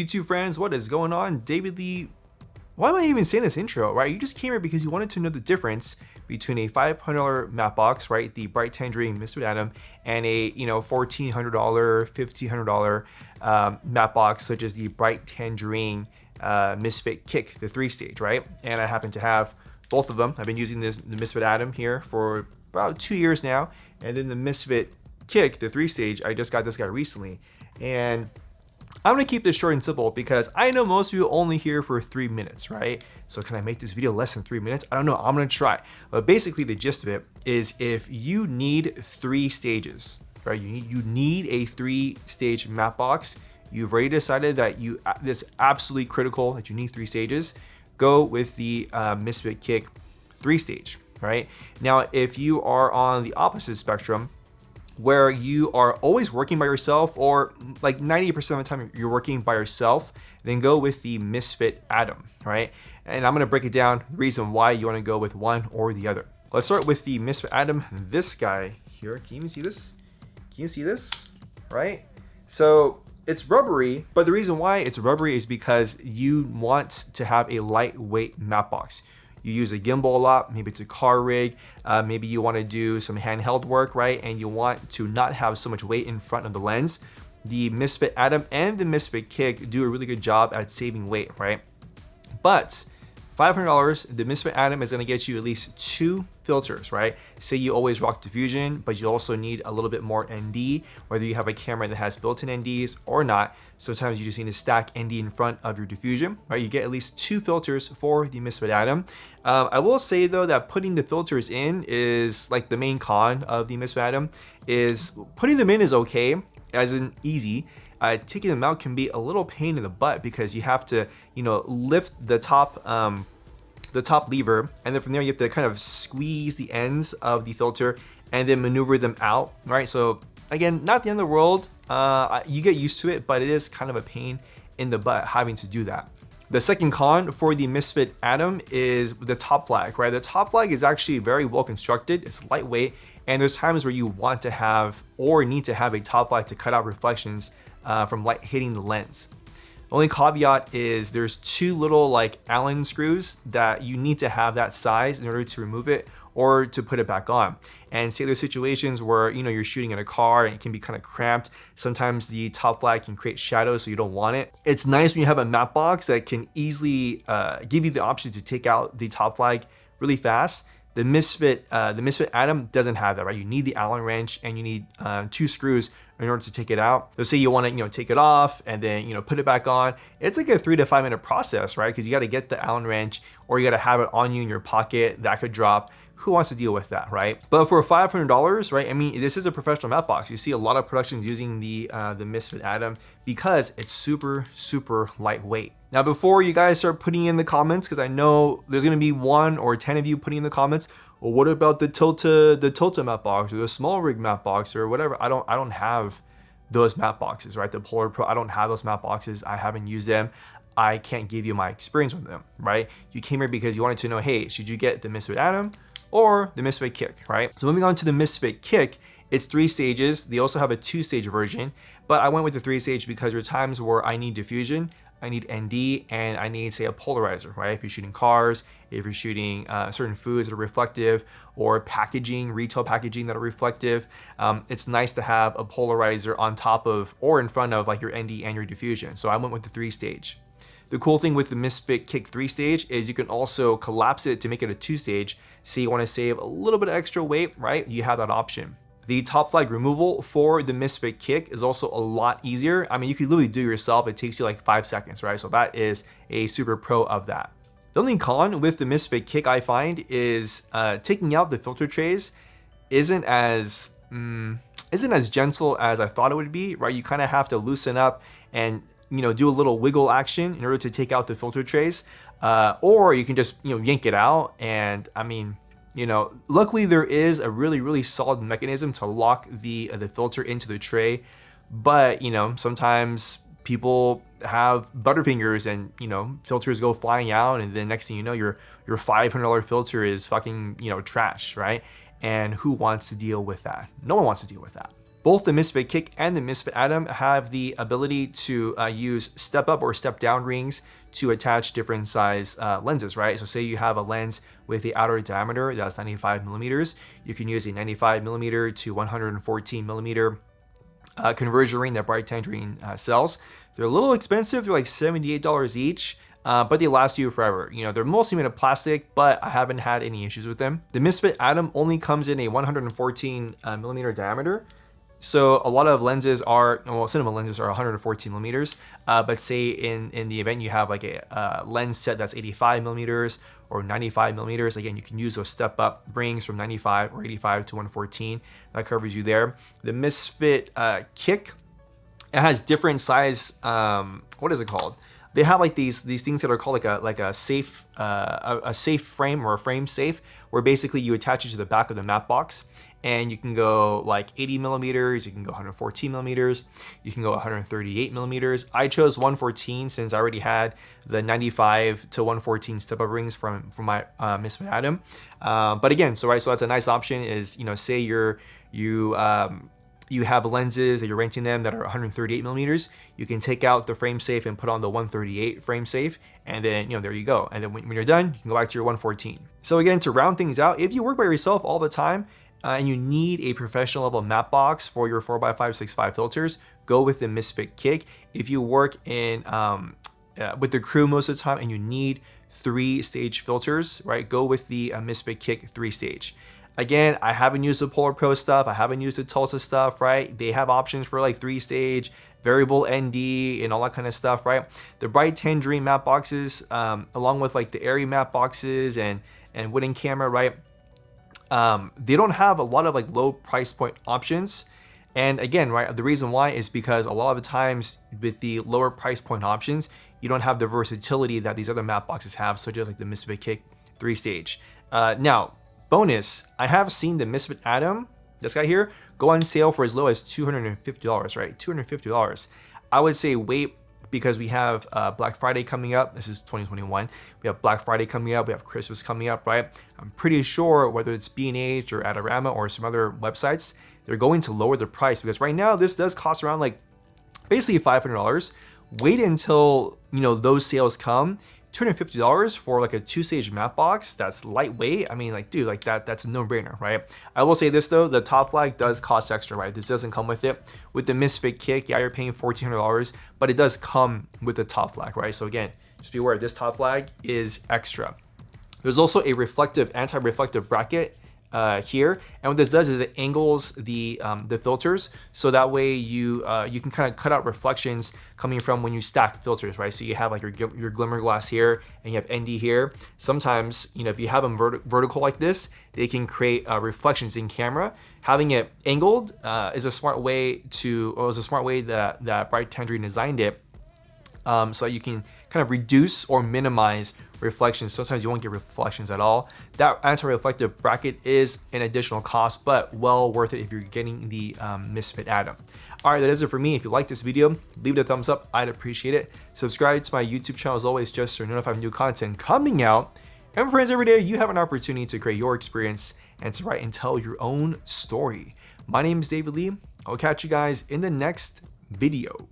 YouTube friends, what is going on? David Lee. Why am I even saying this intro, right? You just came here because you wanted to know the difference between a $500 matte box, right? The bright Tangerine Misfit Atom, and a $1,400, $1,500 matte box, such as the bright Tangerine Misfit Kick, the 3-stage, right? And I happen to have both of them. I've been using the Misfit Atom here for about 2 years now, and then the Misfit Kick, the 3-stage, I just got this guy recently. And I'm gonna keep this short and simple because I know most of you only here for 3 minutes, right? So can I make this video less than 3 minutes? I don't know, I'm gonna try. But basically the gist of it is if you need 3 stages, right? You need a 3-stage matte box. You've already decided that this is absolutely critical that you need 3 stages. Go with the Misfit Kick 3-stage, right? Now, if you are on the opposite spectrum, where you are always working by yourself, or like 90% of the time you're working by yourself, then go with the Misfit Atom, right? And I'm gonna break it down, the reason why you wanna go with one or the other. Let's start with the Misfit Atom, this guy here. Can you even see this? Can you see this, right? So it's rubbery, but the reason why it's rubbery is because you want to have a lightweight matte box. You use a gimbal a lot, maybe it's a car rig, maybe you want to do some handheld work, right? And you want to not have so much weight in front of the lens. The Misfit Atom and the Misfit Kick do a really good job at saving weight, right? But $500, the Misfit Atom is going to get you at least 2 filters, right? Say you always rock diffusion, but you also need a little bit more ND, whether you have a camera that has built-in NDs or not. Sometimes you just need to stack ND in front of your diffusion, right? You get at least 2 filters for the Misfit Atom. I will say though that putting the filters in is like the main con of the Misfit Atom. Is putting them in is okay, as in easy. Taking them out can be a little pain in the butt because you have to, lift the top lever, and then from there you have to kind of squeeze the ends of the filter and then maneuver them out, right? So again, not the end of the world. You get used to it, but it is kind of a pain in the butt having to do that. The second con for the Misfit Atom is the top flag, right? The top flag is actually very well constructed. It's lightweight, and there's times where you want to have or need to have a top flag to cut out reflections from light hitting the lens. The only caveat is there's 2 little like Allen screws that you need to have that size in order to remove it or to put it back on. And say there's situations where you're shooting in a car and it can be kind of cramped. Sometimes the top flag can create shadows, so you don't want it. It's nice when you have a matte box that can easily give you the option to take out the top flag really fast. The Misfit Atom doesn't have that, right? You need the Allen wrench and you need 2 screws in order to take it out. Let's say you want to, take it off and then, put it back on. It's like a 3 to 5 minute process, right? Because you got to get the Allen wrench, or you got to have it on you in your pocket. That could drop. Who wants to deal with that, right? But for $500, right? I mean, this is a professional matte box. You see a lot of productions using the Misfit Atom because it's super, super lightweight. Now, before you guys start putting in the comments, because I know there's gonna be 1 or 10 of you putting in the comments, well, what about the Tilta matte box or the small rig matte box or whatever? I don't have those matte boxes, right? The Polar Pro, I don't have those matte boxes. I haven't used them. I can't give you my experience with them, right? You came here because you wanted to know, hey, should you get the Misfit Atom or the Misfit Kick, right? So moving on to the Misfit Kick, it's 3 stages. They also have a 2-stage version, but I went with the 3-stage because there are times where I need diffusion, I need ND, and I need, say, a polarizer, right? If you're shooting cars, if you're shooting certain foods that are reflective, or packaging, retail packaging that are reflective, it's nice to have a polarizer on top of or in front of like your ND and your diffusion. So I went with the 3-stage. The cool thing with the Misfit Kick 3-stage is you can also collapse it to make it a 2-stage. Say you want to save a little bit of extra weight, right? You have that option. The top flag removal for the Misfit Kick is also a lot easier. I mean, you can literally do it yourself. It takes you like 5 seconds, right? So that is a super pro of that. The only con with the Misfit Kick I find is taking out the filter trays isn't as gentle as I thought it would be, right? You kind of have to loosen up and do a little wiggle action in order to take out the filter trays, or you can just yank it out. And I mean, luckily there is a really, really solid mechanism to lock the filter into the tray. But, sometimes people have butterfingers and, filters go flying out. And then next thing you know, your $500 filter is fucking, trash, right? And who wants to deal with that? No one wants to deal with that. Both the Misfit Kick and the Misfit Atom have the ability to use step up or step down rings to attach different size lenses, right? So say you have a lens with the outer diameter that's 95 millimeters, you can use a 95 millimeter to 114 millimeter conversion ring that Bright Tangerine sells. They're a little expensive, they're like $78 each. But they last you forever. You know, they're mostly made of plastic, but I haven't had any issues with them. The Misfit Atom only comes in a 114 millimeter diameter. So a lot of lenses are, well, cinema lenses are 114 millimeters, but say in the event you have like a lens set that's 85 millimeters or 95 millimeters, again, you can use those step up rings from 95 or 85 to 114. That covers you there. The Misfit Kick, it has different size, what is it called? They have like these things that are called like a safe frame or a frame safe, where basically you attach it to the back of the matte box, and you can go like 80 millimeters, you can go 114 millimeters, you can go 138 millimeters. I chose 114 since I already had the 95 to 114 step up rings from my Misfit Atom. But again, so that's a nice option. Is, you know, say you have lenses that you're renting them that are 138 millimeters, you can take out the frame safe and put on the 138 frame safe, and then, you know, there you go. And then when you're done, you can go back to your 114. So again, to round things out, if you work by yourself all the time and you need a professional level matte box for your 4x565 filters, go with the Misfit Kick. If you work in with the crew most of the time and you need 3-stage filters, right, go with the Misfit Kick 3-stage. Again, I haven't used the Polar Pro stuff. I haven't used the Tulsa stuff, right? They have options for like 3-stage, variable ND, and all that kind of stuff, right? The Bright Tangerine Matteboxes, along with like the Airy Matteboxes and Wooden Camera, right? They don't have a lot of like low price point options. And again, right, the reason why is because a lot of the times with the lower price point options, you don't have the versatility that these other matte boxes have, such as like the Misfit Kick 3-stage. Now, bonus, I have seen the Misfit Atom, this guy here, go on sale for as low as $250, right? $250. I would say wait, because we have Black Friday coming up. This is 2021. We have Black Friday coming up. We have Christmas coming up, right? I'm pretty sure whether it's B&H or Adorama or some other websites, they're going to lower the price, because right now this does cost around like basically $500. Wait until, you know, those sales come. $250 for like a 2-stage matte box that's lightweight. I mean, like, dude, like that's a no-brainer, right? I will say this though, the top flag does cost extra, right? This doesn't come with it. With the Misfit Kick, yeah, you're paying $1,400, but it does come with the top flag, right? So again, just be aware, this top flag is extra. There's also a reflective, anti-reflective bracket here, and what this does is it angles the filters, so that way you can kind of cut out reflections coming from when you stack filters, right? So you have like your glimmer glass here, and you have ND here. Sometimes, you know, if you have them vertical like this, they can create reflections in camera. Having it angled is a smart way that Bright Tangerine designed it, so you can kind of reduce or minimize reflections. Sometimes you won't get reflections at all. That anti-reflective bracket is an additional cost, but well worth it if you're getting the Misfit Atom. All right, that is it for me. If you like this video, leave it a thumbs up. I'd appreciate it. Subscribe to my YouTube channel as always, just so you're notified of new content coming out. And friends, every day you have an opportunity to create your experience and to write and tell your own story. My name is David Lee. I'll catch you guys in the next video.